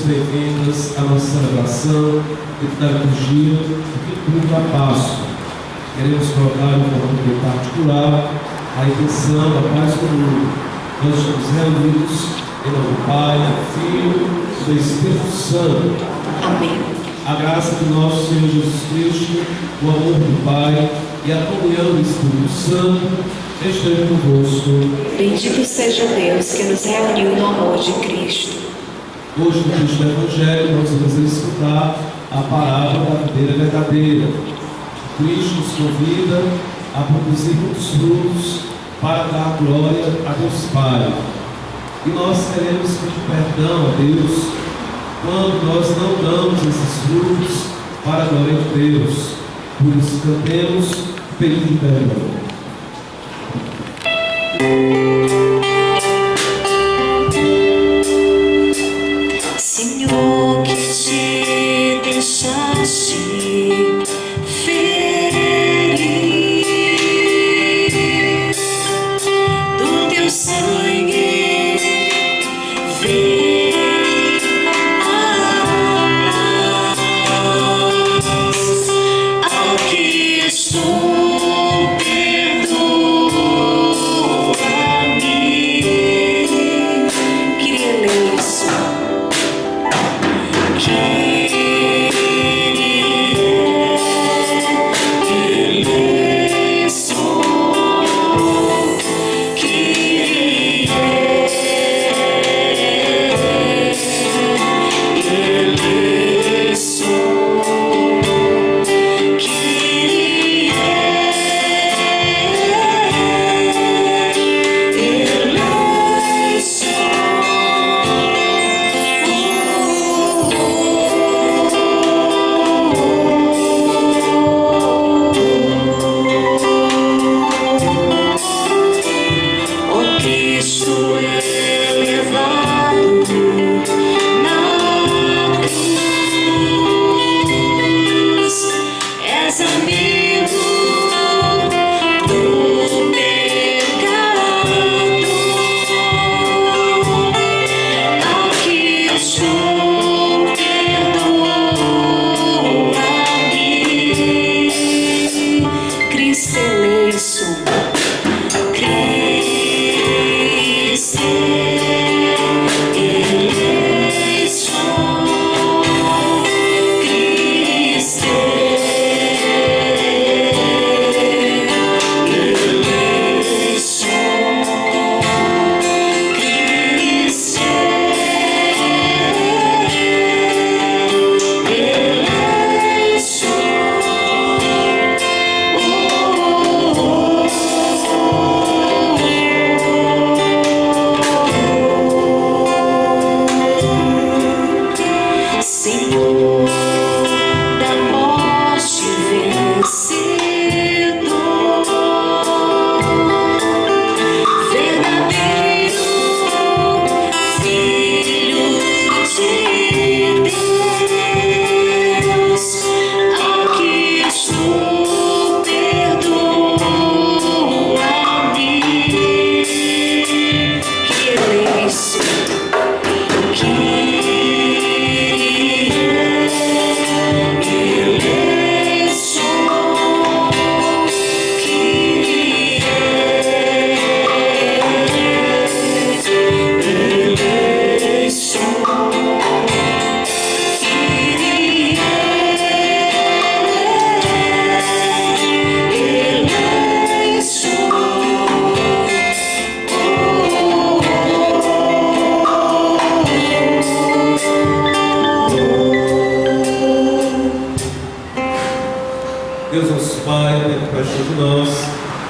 Bem-vindas à nossa celebração de liturgia do culto da Páscoa. Queremos colocar de forma bem particular a intenção da paz do mundo. Nós estamos reunidos em nome do Pai, do Filho e do Espírito Santo. Amém. A graça do nosso Senhor Jesus Cristo, o amor do Pai e a comunhão do Espírito Santo esteja convosco. Bendito seja Deus que nos reuniu no amor de Cristo. Hoje, no texto do Evangelho, nós vamos escutar a parábola da videira verdadeira. Cristo nos convida a produzir muitos frutos para dar glória a Deus Pai. E nós queremos pedir perdão a Deus quando nós não damos esses frutos para a glória de Deus. Por isso, cantemos pedindo perdão. Senhor, que te deixaste ferir do teu sangue, vem a paz ao que estou, perdoa-me.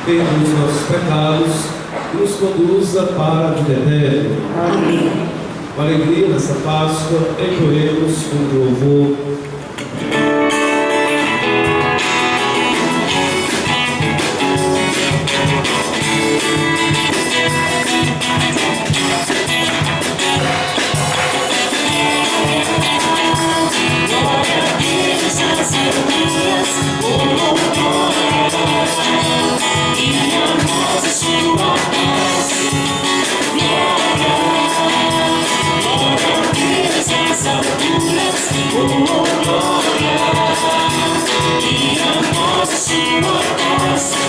perdoe os nossos pecados e nos conduza para a vida eterna. Amém. Com a alegria dessa Páscoa, entoemos com louvor.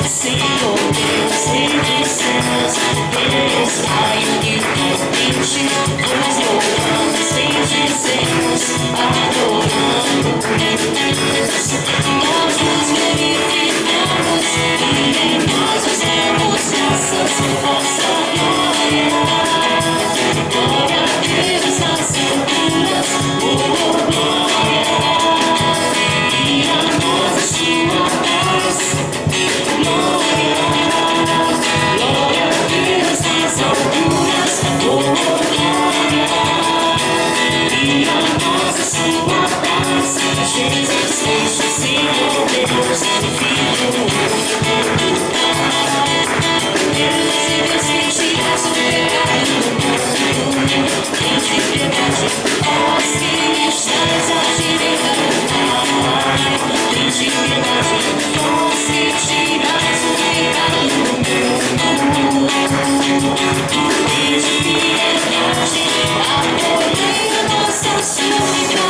Senhor Deus, sempre céus, Deus Pai onipotente, vos louvamos, bendizemos, adorando. Nós vos glorificamos e em nós os demos graças, vossa glória. Glória a Deus nas alturas, glória, e a nós a sua paz. Glória a Deus nas alturas, glória, e a nós a sua paz. Jesus Cristo, Senhor Deus, Filho único. Deus e Deus que tiras o pecado do mundo, Deus de piedade, vós que estás à direita do Pai. Deus de piedade, vós que tiras o pecado do mundo. Deus de piedade, acolhei a nossa súplica.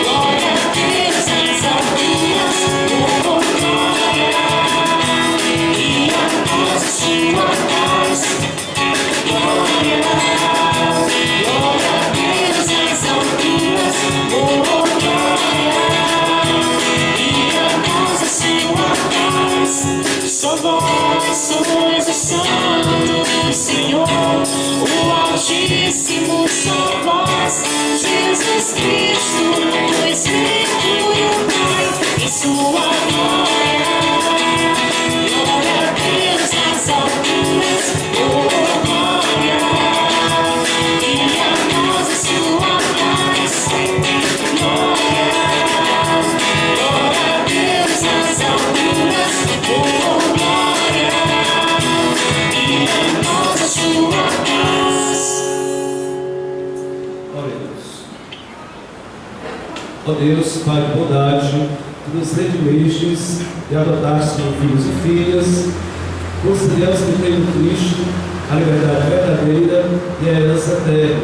Glória a Deus nas alturas, glória, e a nós a sua paz. Glória a Deus nas alturas, glória, e a nós a sua paz. Só vós sois o Santo do Senhor, o Altíssimo, só vós, Jesus Cristo, o Espírito e o Pai, em sua glória. Glória a Deus nas alturas, glória, e a nós a sua paz. Glória a Deus nas alturas, glória, e a nós a sua paz. Oremos. Ó Deus, Pai de bondade, que nos redimistes e adotastes como filhos e filhas, concedemos que tenham em Cristo a liberdade verdadeira e a herança eterna.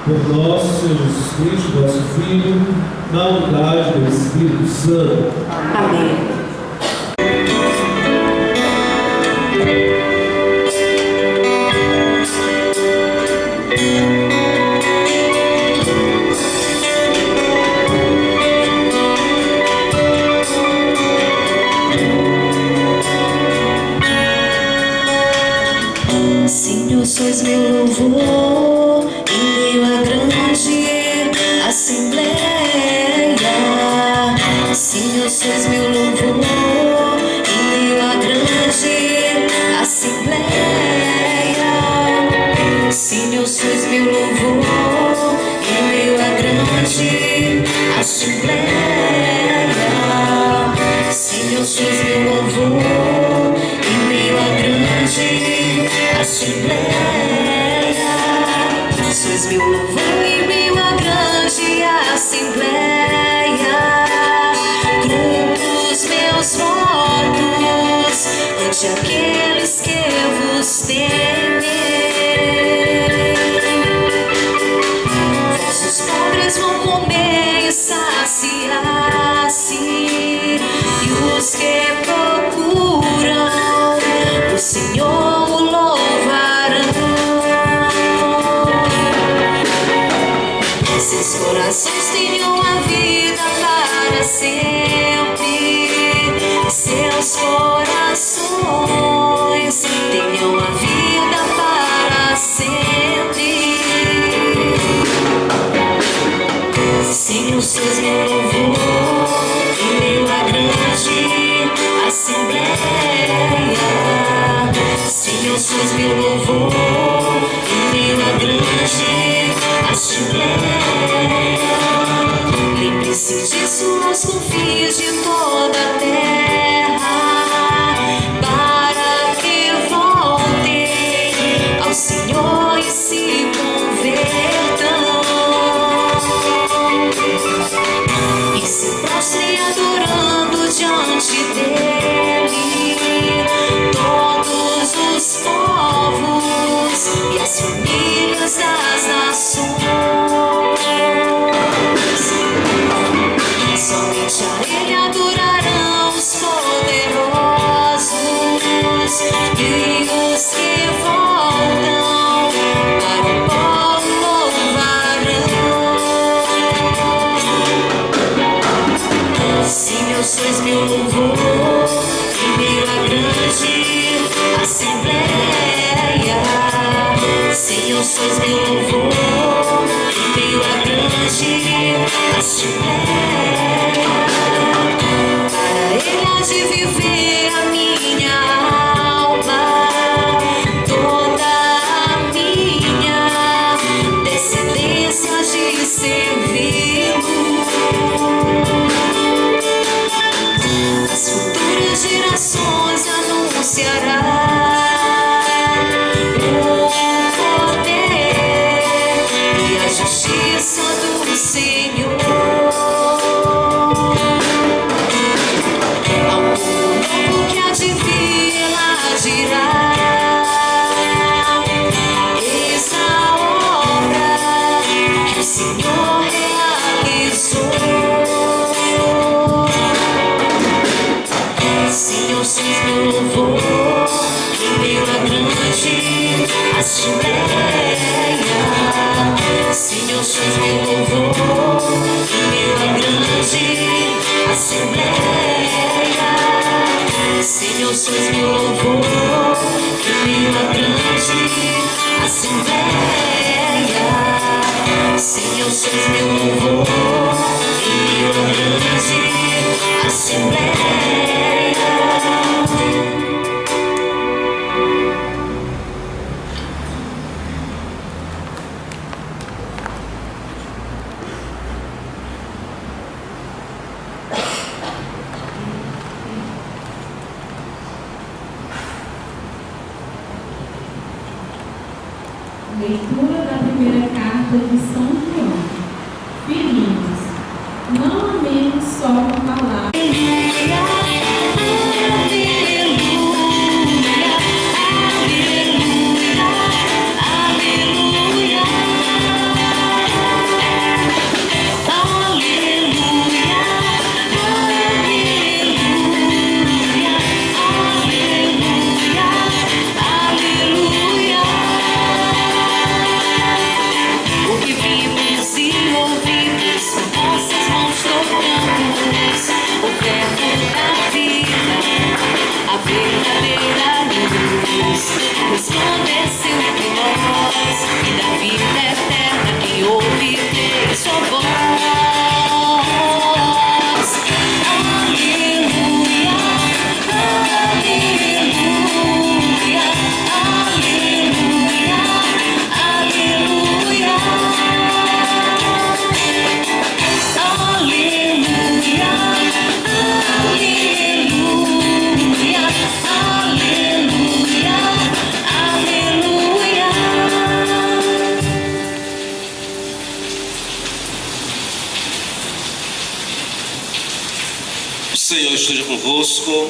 Por nosso Senhor Jesus Cristo, vosso Filho, na unidade do Espírito Santo. Amém. Senhor, sois meu louvor em meio à grande assembleia. Senhor, sois meu louvor em meio à grande assembleia. Senhor, sois meu louvor em meio à grande assembleia. Senhor, sois meu louvor em meio à grande assembleia. Sois meu louvor em meio à grande assembleia. Grupos meus votos ante aqueles que vos temem. Vossos pobres vão comer e saciar-se, e os que procuram o Senhor o louvarão. Seus corações tenham a vida para sempre. Seus corações tenham a vida para sempre. Senhor, sois meu louvor em meio à grande sois meu louvor em meio à grande assembleia. Lembre-se disso aos confins de toda a terra, para que voltem ao Senhor e se convertam e se prostrem adorando diante dele todos os povos e as famílias das nações. Somente a ele adorarão os poderosos e os que voltam para o pó louvarão. Senhor, sois meu louvor em meio à grande assembleia. Senhor, sois meu louvor em meio à grande assembleia. Para ele há de viver a minha alma, toda a minha descendência há de servi-lo. As futuras gerações anunciarão justiça do Senhor. Ao povo que há de vir, ela dirá: eis a obra que o Senhor realizou. Senhor, sois meu louvor em meio à grande assembleia. Senhor, sois meu louvor em meio à grande assembleia. Senhor, sois meu louvor em meio à grande assembleia. Senhor, sois meu louvor em meio à grande assembleia. Leitura da primeira carta de São João. Filhinhos, não amemos só com palavras. Resplandeceu entre nós e da vida eterna quem ouve tem sua voz. Aleluia, aleluia, aleluia, aleluia, aleluia, O Senhor esteja convosco.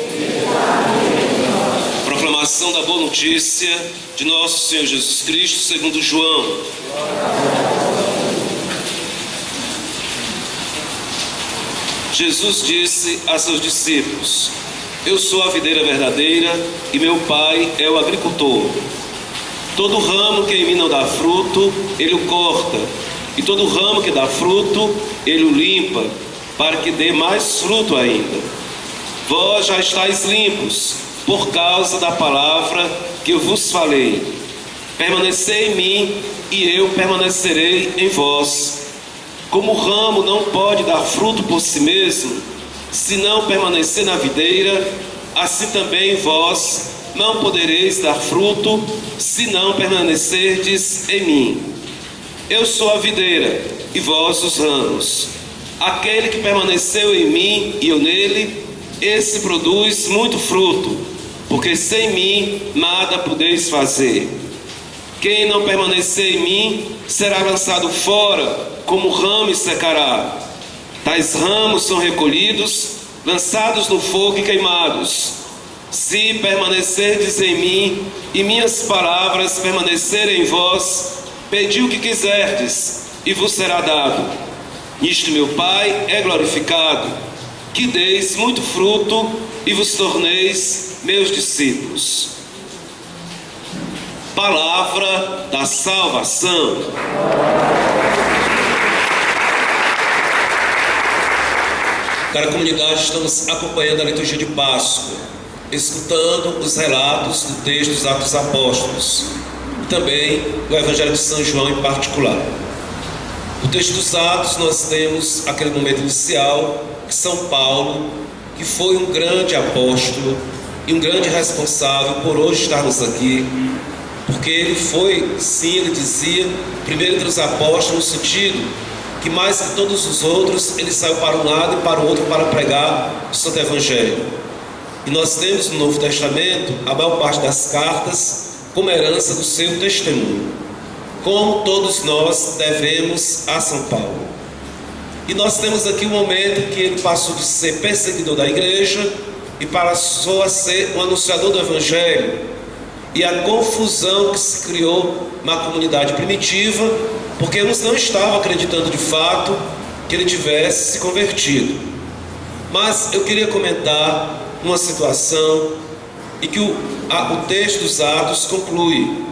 Proclamação da boa notícia de nosso Senhor Jesus Cristo segundo João. Jesus disse a seus discípulos: eu sou a videira verdadeira e meu Pai é o agricultor. Todo ramo que em mim não dá fruto, ele o corta, e todo ramo que dá fruto, ele o limpa, para que dê mais fruto ainda. Vós já estáis limpos, por causa da palavra que eu vos falei. Permanecei em mim, e eu permanecerei em vós. Como o ramo não pode dar fruto por si mesmo, se não permanecer na videira, assim também vós não podereis dar fruto, se não permanecerdes em mim. Eu sou a videira, e vós os ramos. Aquele que permaneceu em mim e eu nele, esse produz muito fruto, porque sem mim nada podeis fazer. Quem não permanecer em mim será lançado fora, como ramo e secará. Tais ramos são recolhidos, lançados no fogo e queimados. Se permanecerdes em mim e minhas palavras permanecerem em vós, pedi o que quiserdes e vos será dado. Nisto meu Pai é glorificado, que deis muito fruto e vos torneis meus discípulos. Palavra da salvação. Cara comunidade, estamos acompanhando a liturgia de Páscoa, escutando os relatos do texto dos Atos dos Apóstolos e também do Evangelho de São João em particular. No texto dos Atos nós temos aquele momento inicial que São Paulo, que foi um grande apóstolo e um grande responsável por hoje estarmos aqui, porque ele foi, sim, ele dizia, primeiro entre os apóstolos, no sentido que mais que todos os outros, ele saiu para um lado e para o outro para pregar o Santo Evangelho. E nós temos no Novo Testamento a maior parte das cartas como herança do seu testemunho, como todos nós devemos a São Paulo. E nós temos aqui um momento que ele passou de ser perseguidor da igreja e passou a ser um anunciador do Evangelho, e a confusão que se criou na comunidade primitiva, porque uns não estavam acreditando de fato que ele tivesse se convertido. Mas eu queria comentar uma situação e que o texto dos Atos conclui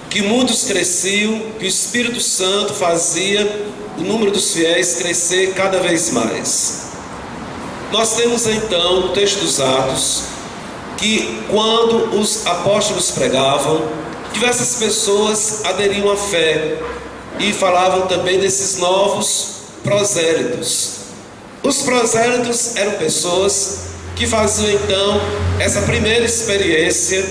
que muitos cresciam, que o Espírito Santo fazia o número dos fiéis crescer cada vez mais. Nós temos então no texto dos Atos que quando os apóstolos pregavam, diversas pessoas aderiam à fé e falavam também desses novos prosélitos. Os prosélitos eram pessoas que faziam então essa primeira experiência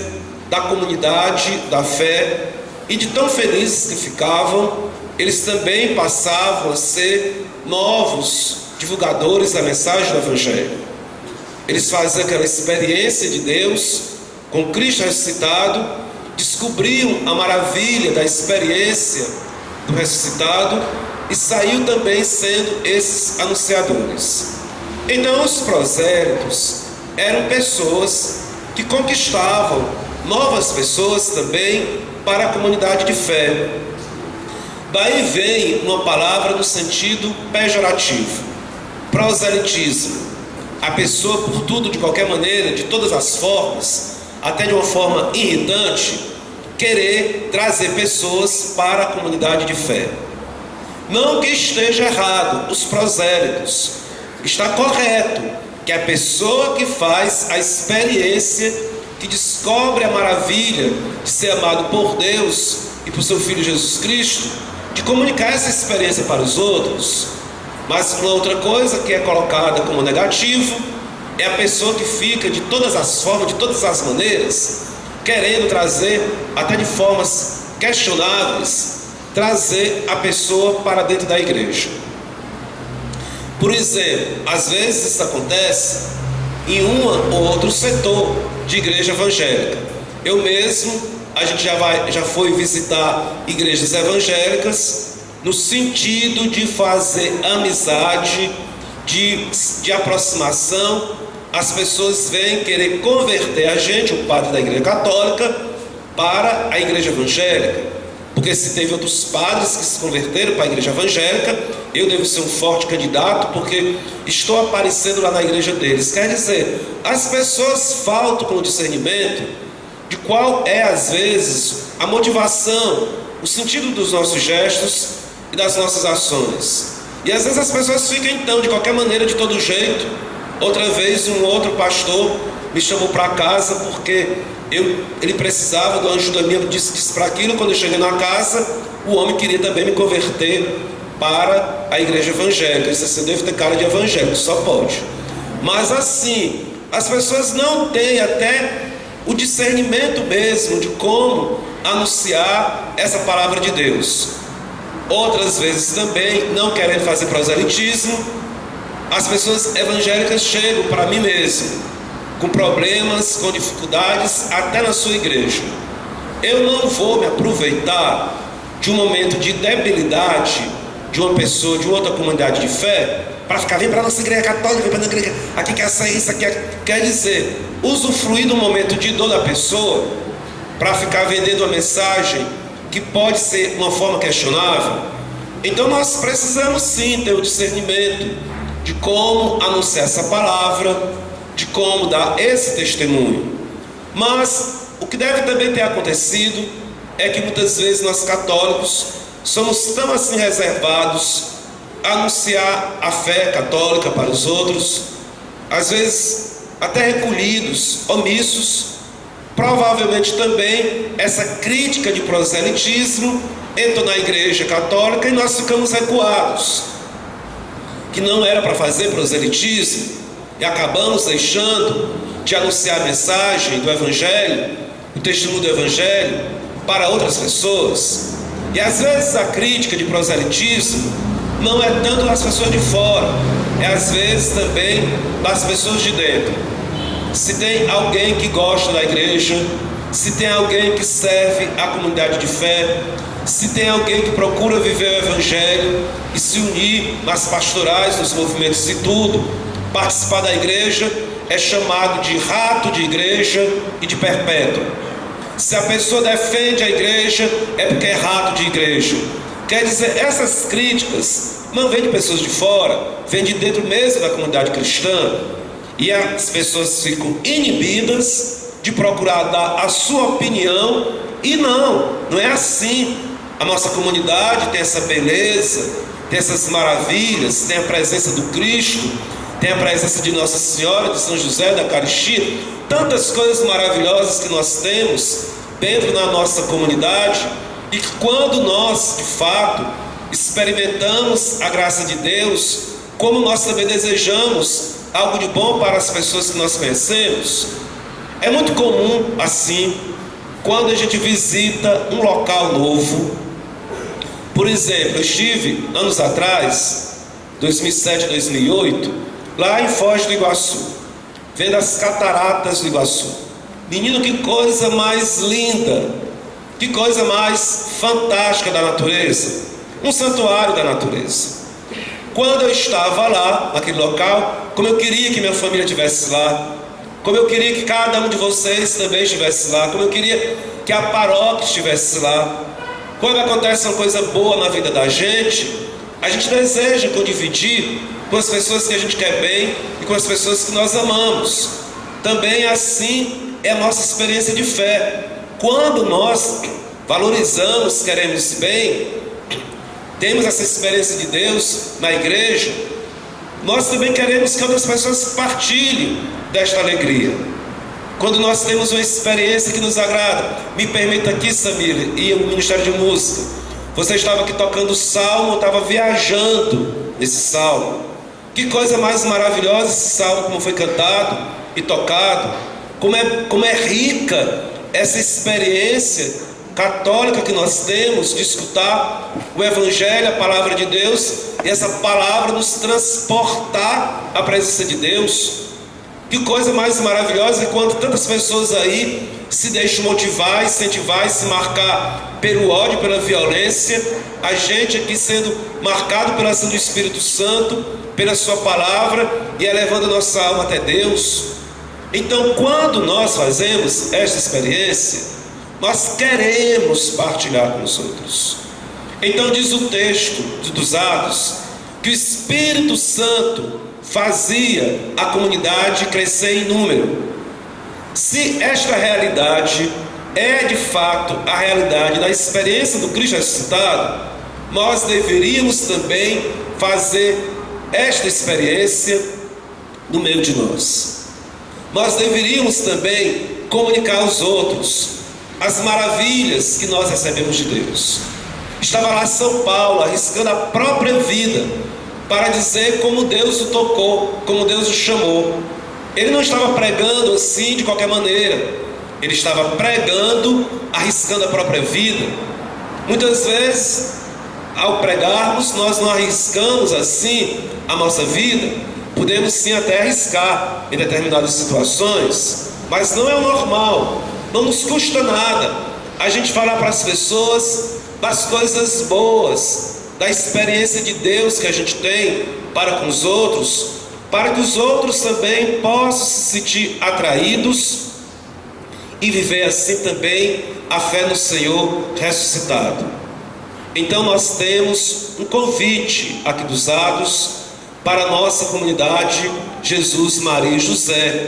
da comunidade, da fé, e de tão felizes que ficavam, eles também passavam a ser novos divulgadores da mensagem do Evangelho. Eles faziam aquela experiência de Deus com Cristo ressuscitado, descobriam a maravilha da experiência do ressuscitado e saíam também sendo esses anunciadores. Então os prosélitos eram pessoas que conquistavam novas pessoas também para a comunidade de fé. Daí vem uma palavra no sentido pejorativo, proselitismo. A pessoa, por tudo, de qualquer maneira, de todas as formas, até de uma forma irritante, querer trazer pessoas para a comunidade de fé. Não que esteja errado os prosélitos, está correto que a pessoa que faz a experiência, que descobre a maravilha de ser amado por Deus e por seu Filho Jesus Cristo, de comunicar essa experiência para os outros. Mas uma outra coisa que é colocada como negativo é a pessoa que fica de todas as formas, de todas as maneiras, querendo trazer, até de formas questionáveis, trazer a pessoa para dentro da igreja. Por exemplo, às vezes isso acontece em um ou outro setor de igreja evangélica. Eu mesmo, a gente já foi visitar igrejas evangélicas no sentido de fazer amizade, de aproximação. As pessoas vêm querer converter a gente, o padre da igreja católica, para a igreja evangélica, porque se teve outros padres que se converteram para a igreja evangélica, eu devo ser um forte candidato porque estou aparecendo lá na igreja deles. Quer dizer, as pessoas faltam com o discernimento de qual é às vezes a motivação, o sentido dos nossos gestos e das nossas ações. E às vezes as pessoas ficam então de qualquer maneira, de todo jeito. Outra vez um outro pastor me chamou para casa porque ele precisava do anjo da minha, disse para aquilo. Quando eu cheguei na casa, o homem queria também me converter para a igreja evangélica. Eu disse assim: eu devo ter cara de evangélico, só pode. Mas assim, as pessoas não têm até o discernimento mesmo de como anunciar essa palavra de Deus. Outras vezes também, não querendo fazer proselitismo, as pessoas evangélicas chegam para mim mesmo, com problemas, com dificuldades, até na sua igreja. Eu não vou me aproveitar de um momento de debilidade de uma pessoa, de outra comunidade de fé, para ficar, vem para a nossa igreja católica, vem para a nossa igreja, aqui quer sair, isso aqui quer dizer, usufruir do momento de dor da pessoa, para ficar vendendo uma mensagem que pode ser uma forma questionável. Então nós precisamos sim ter o discernimento de como anunciar essa palavra, de como dar esse testemunho. Mas o que deve também ter acontecido é que muitas vezes nós católicos somos tão assim reservados a anunciar a fé católica para os outros, às vezes até recolhidos, omissos. Provavelmente também essa crítica de proselitismo entrou na igreja católica e nós ficamos recuados, que não era para fazer proselitismo, e acabamos deixando de anunciar a mensagem do Evangelho, o testemunho do Evangelho para outras pessoas. E às vezes a crítica de proselitismo não é tanto das pessoas de fora, é às vezes também das pessoas de dentro. Se tem alguém que gosta da igreja, se tem alguém que serve a comunidade de fé, se tem alguém que procura viver o Evangelho e se unir nas pastorais, nos movimentos e tudo, participar da igreja, é chamado de rato de igreja e de perpétuo. Se a pessoa defende a igreja, é porque é rato de igreja. Quer dizer, essas críticas não vêm de pessoas de fora, vêm de dentro mesmo da comunidade cristã. E as pessoas ficam inibidas de procurar dar a sua opinião. E não é assim. A nossa comunidade tem essa beleza, tem essas maravilhas, tem a presença do Cristo, tem a presença de Nossa Senhora, de São José, da Eucaristia, tantas coisas maravilhosas que nós temos dentro da nossa comunidade, e que quando nós, de fato, experimentamos a graça de Deus, como nós também desejamos algo de bom para as pessoas que nós conhecemos. É muito comum, assim, quando a gente visita um local novo. Por exemplo, eu estive, anos atrás, 2007, 2008, lá em Foz do Iguaçu, vendo as cataratas do Iguaçu. Menino, que coisa mais linda, que coisa mais fantástica da natureza, um santuário da natureza. Quando eu estava lá, naquele local, como eu queria que minha família estivesse lá, como eu queria que cada um de vocês também estivesse lá, como eu queria que a paróquia estivesse lá. Quando acontece uma coisa boa na vida da gente, a gente deseja dividir com as pessoas que a gente quer bem e com as pessoas que nós amamos. Também assim é a nossa experiência de fé. Quando nós valorizamos, queremos bem, temos essa experiência de Deus na igreja, nós também queremos que outras pessoas partilhem desta alegria. Quando nós temos uma experiência que nos agrada, me permita aqui, Samir, e o Ministério de Música, você estava aqui tocando o salmo, eu estava viajando nesse salmo. Que coisa mais maravilhosa esse salmo, como foi cantado e tocado, como é rica essa experiência católica que nós temos de escutar o Evangelho, a palavra de Deus, e essa palavra nos transportar à presença de Deus. Que coisa mais maravilhosa é quando tantas pessoas aí se deixam motivar, incentivar e se marcar pelo ódio, pela violência, a gente aqui sendo marcado pela ação do Espírito Santo, pela sua palavra e elevando a nossa alma até Deus. Então, quando nós fazemos esta experiência, nós queremos partilhar com os outros. Então diz o texto dos Atos que o Espírito Santo fazia a comunidade crescer em número. Se esta realidade é de fato a realidade da experiência do Cristo ressuscitado, nós deveríamos também fazer esta experiência no meio de nós. Nós deveríamos também comunicar aos outros as maravilhas que nós recebemos de Deus. Estava lá São Paulo arriscando a própria vida para dizer como Deus o tocou, como Deus o chamou. Ele não estava pregando assim de qualquer maneira. Ele estava pregando, arriscando a própria vida. Muitas vezes, ao pregarmos, nós não arriscamos assim a nossa vida. Podemos sim até arriscar em determinadas situações, mas não é o normal. Não nos custa nada a gente falar para as pessoas das coisas boas, da experiência de Deus que a gente tem para com os outros, para que os outros também possam se sentir atraídos e viver assim também a fé no Senhor ressuscitado. Então nós temos um convite aqui dos Atos para a nossa comunidade Jesus, Maria e José,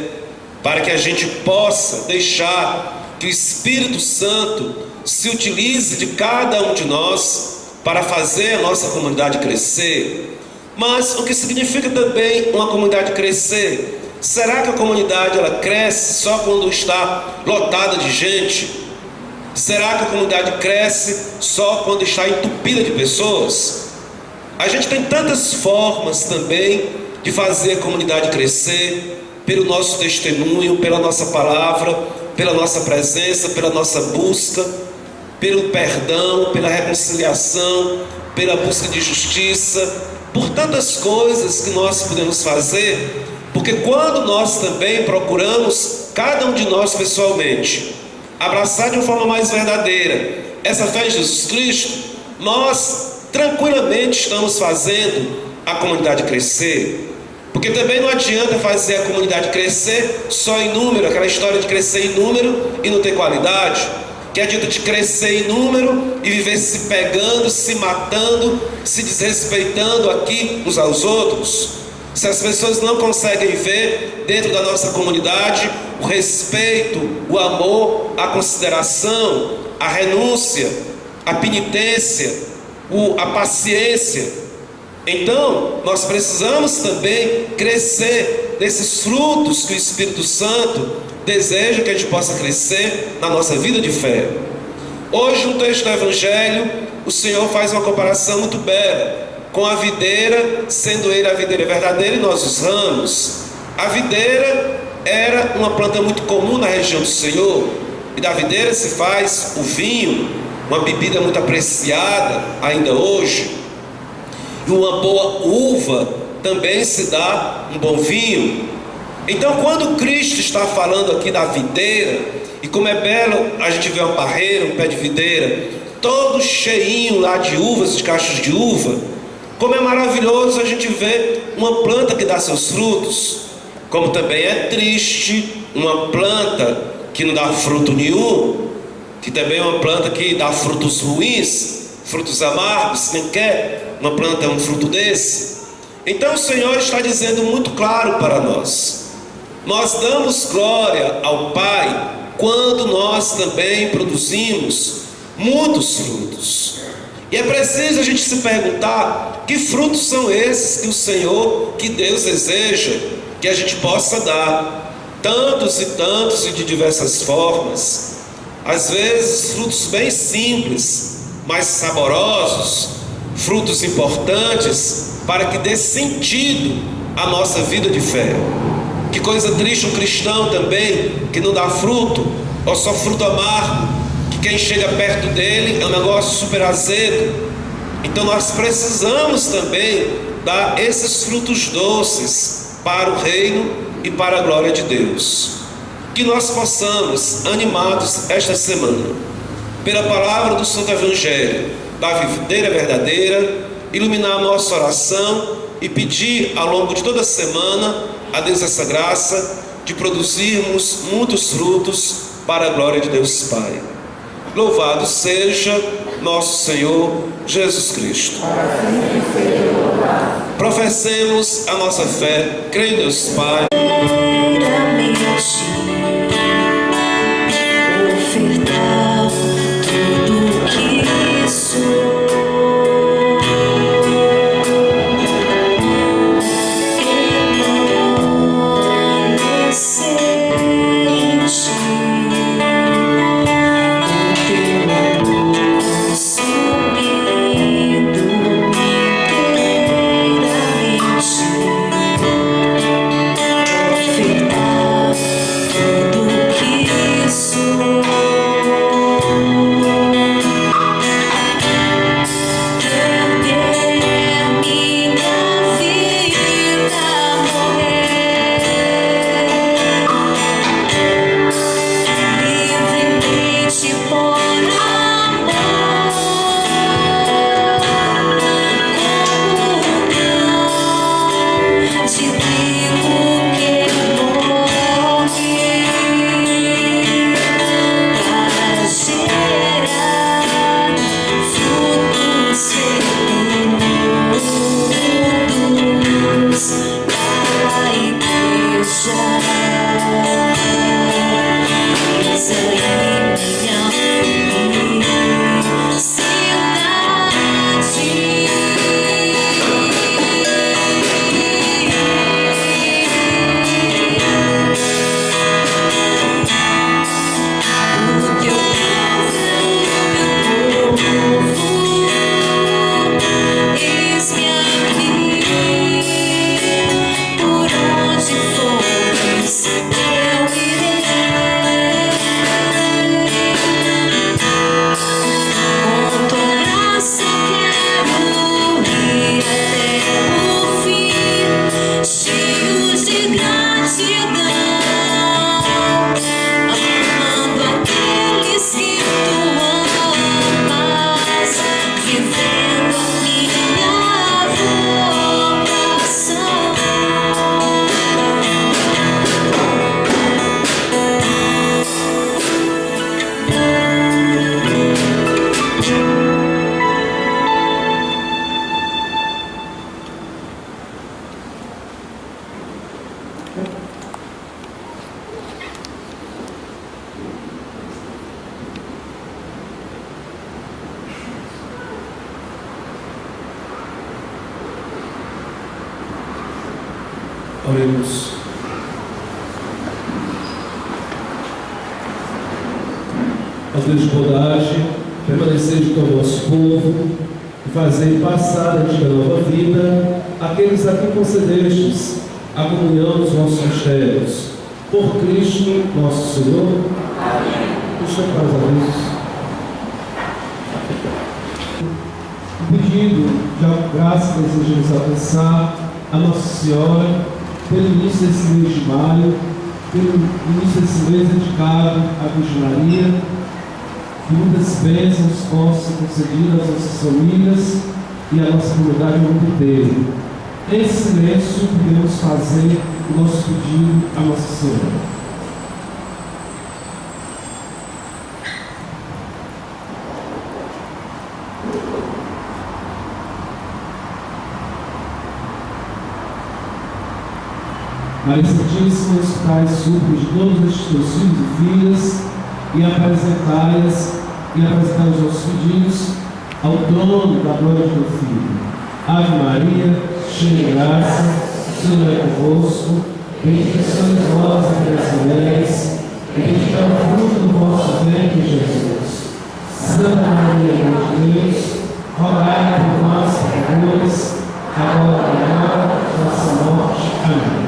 para que a gente possa deixar que o Espírito Santo se utilize de cada um de nós para fazer a nossa comunidade crescer. Mas o que significa também uma comunidade crescer? Será que a comunidade ela cresce só quando está lotada de gente? Será que a comunidade cresce só quando está entupida de pessoas? A gente tem tantas formas também de fazer a comunidade crescer, pelo nosso testemunho, pela nossa palavra, pela nossa presença, pela nossa busca, pelo perdão, pela reconciliação, pela busca de justiça, por tantas coisas que nós podemos fazer, porque quando nós também procuramos, cada um de nós pessoalmente, abraçar de uma forma mais verdadeira essa fé em Jesus Cristo, nós tranquilamente estamos fazendo a comunidade crescer. Porque também não adianta fazer a comunidade crescer só em número, aquela história de crescer em número e não ter qualidade. Que adianta de crescer em número e viver se pegando, se matando, se desrespeitando aqui uns aos outros. Se as pessoas não conseguem ver dentro da nossa comunidade o respeito, o amor, a consideração, a renúncia, a penitência, a paciência, então nós precisamos também crescer nesses frutos que o Espírito Santo deseja que a gente possa crescer na nossa vida de fé. Hoje, no texto do Evangelho, o Senhor faz uma comparação muito bela com a videira, sendo Ele a videira verdadeira e nós os ramos. A videira era uma planta muito comum na região do Senhor, e da videira se faz o vinho, uma bebida muito apreciada ainda hoje. E uma boa uva também se dá um bom vinho. Então, quando Cristo está falando aqui da videira, e como é belo a gente ver uma parreira, um pé de videira, todo cheinho lá de uvas, de cachos de uva, como é maravilhoso a gente ver uma planta que dá seus frutos. Como também é triste uma planta que não dá fruto nenhum, que também é uma planta que dá frutos ruins, frutos amargos. Quem quer uma planta, um fruto desse? Então o Senhor está dizendo muito claro para nós: nós damos glória ao Pai quando nós também produzimos muitos frutos. E é preciso a gente se perguntar: que frutos são esses que o Senhor, que Deus deseja que a gente possa dar? Tantos e tantos e de diversas formas. Às vezes frutos bem simples, mas saborosos, frutos importantes para que dê sentido à nossa vida de fé. Que coisa triste um cristão também que não dá fruto, ou só fruto amargo, que quem chega perto dele é um negócio super azedo. Então nós precisamos também dar esses frutos doces para o reino e para a glória de Deus. Que nós possamos, animados esta semana, pela palavra do Santo Evangelho, da videira verdadeira, iluminar a nossa oração e pedir ao longo de toda a semana a Deus essa graça de produzirmos muitos frutos para a glória de Deus Pai. Louvado seja nosso Senhor Jesus Cristo. Professemos a nossa fé, creio em Deus Pai. Ofertar tudo que sou. Oremos. Ó Deus de bondade, permaneceis com o vosso povo e fazei passar ante a nova vida aqueles a quem concedestes a comunhão dos vossos mistérios. Por Cristo nosso Senhor. Amém. Puxa para os avisos. Pedido de graça que desejamos alcançar a Nossa Senhora pelo início desse mês de maio, pelo início desse mês dedicado à Virgem Maria, que muitas bênçãos possam ser concedidas às nossas famílias e à nossa comunidade no mundo inteiro. Em silêncio, podemos fazer o nosso pedido à Nossa Senhora. Maria Santíssima, escutai as súplicas de todos estes teus filhos e filhas e apresentai os nossos pedidos ao trono da glória de teu Filho. Ave Maria, cheia de graça, o Senhor é convosco, bendita sois vós entre as mulheres, e bendito é o fruto do vosso ventre, Jesus. Santa Maria, Mãe de Deus, rogai por nós, pecadores, agora e na hora da nossa morte. Amém.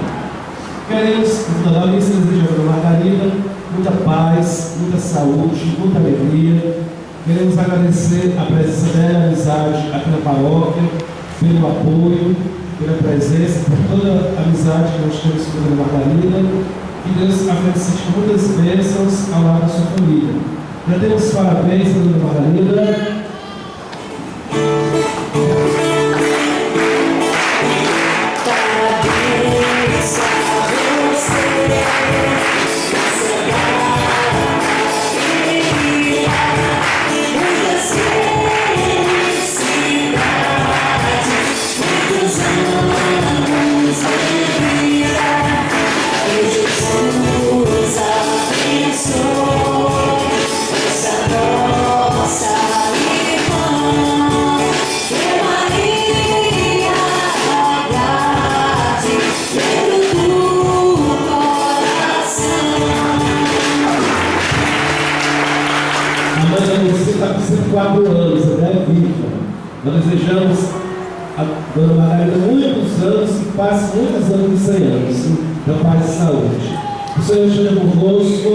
Queremos, no final da missa, desejar para Margarida muita paz, muita saúde, muita alegria. Queremos agradecer a presença dela, a amizade aqui na paróquia, pelo apoio, pela presença, por toda a amizade que nós temos com a Margarida. Que Deus acrescente muitas bênçãos ao lado da sua família. Já temos parabéns à Dona Margarida. Você está com 104 anos, até viva. Nós desejamos a Dona Margarida muitos anos, que passe muitos anos de 100 anos, da paz e saúde. O Senhor esteja convosco.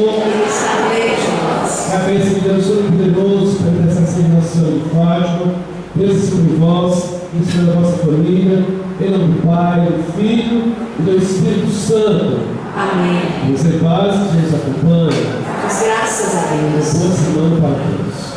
Que a bênção de Deus Todo-Poderoso, pela intercessão de Nossa Senhora de Fátima, desça sobre vós e sobre a vossa família, em nome do Pai, do Filho e do Espírito Santo. Amém. Deus é paz, que nos acompanha. Graças a Deus. Boa semana para todos.